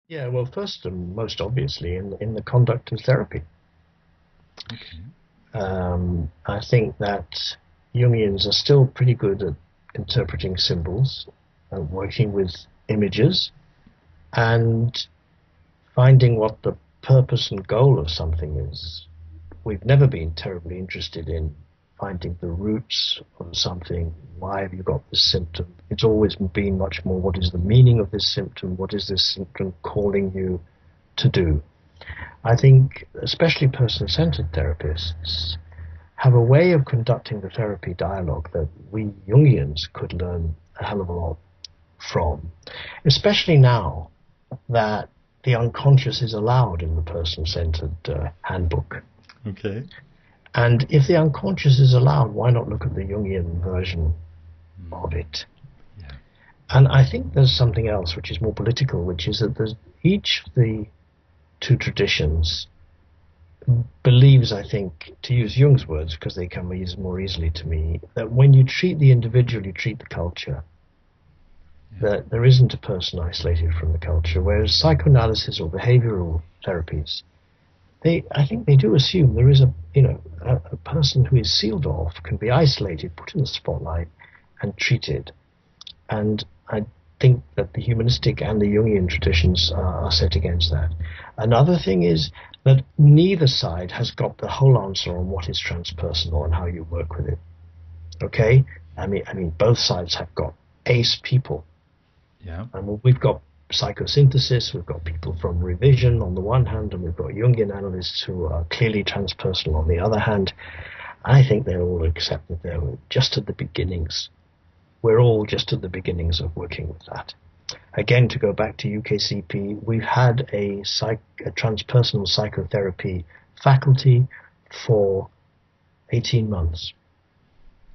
Yeah, well, first and most obviously in the conduct of therapy. Okay. I think that Jungians are still pretty good at interpreting symbols, working with images, and finding what the purpose and goal of something is. We've never been terribly interested in finding the roots of something. Why have you got this symptom? It's always been much more, what is the meaning of this symptom? What is this symptom calling you to do? I think, especially person centered therapists, have a way of conducting the therapy dialogue that we Jungians could learn a hell of a lot from, especially now that the unconscious is allowed in the person centered handbook. Okay. And if the unconscious is allowed, why not look at the Jungian version of Mm. it? Yeah. And I think there's something else which is more political, which is that there's each of the two traditions believes, I think, to use Jung's words, because they come more easily to me, that when you treat the individual, you treat the culture. Yeah. That there isn't a person isolated from the culture, whereas psychoanalysis or behavioral therapies, I think they do assume there is a person who is sealed off, can be isolated, put in the spotlight, and treated. And I think that the humanistic and the Jungian traditions are set against that. Another thing is that neither side has got the whole answer on what is transpersonal and how you work with it. Okay, I mean, both sides have got ace people, Yeah. and we've got psychosynthesis, we've got people from revision on the one hand, and we've got Jungian analysts who are clearly transpersonal on the other hand. I think they all accept that they're just at the beginnings. We're all just at the beginnings of working with that. Again, to go back to UKCP, we've had a transpersonal psychotherapy faculty for 18 months.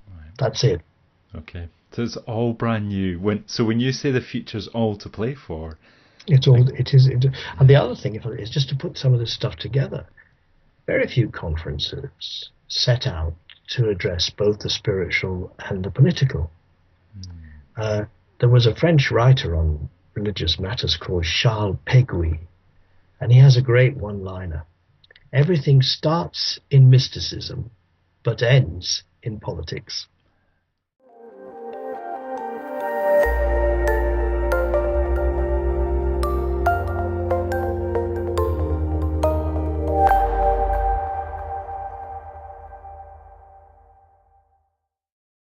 Right. That's it. Okay. So it's all brand new. When you say the future's all to play for, It's like, all it is. And the yeah. other thing is just to put some of this stuff together. Very few conferences set out to address both the spiritual and the political. Mm. Uh, there was a French writer on religious matters called Charles Péguy, and he has a great one-liner. Everything starts in mysticism, but ends in politics.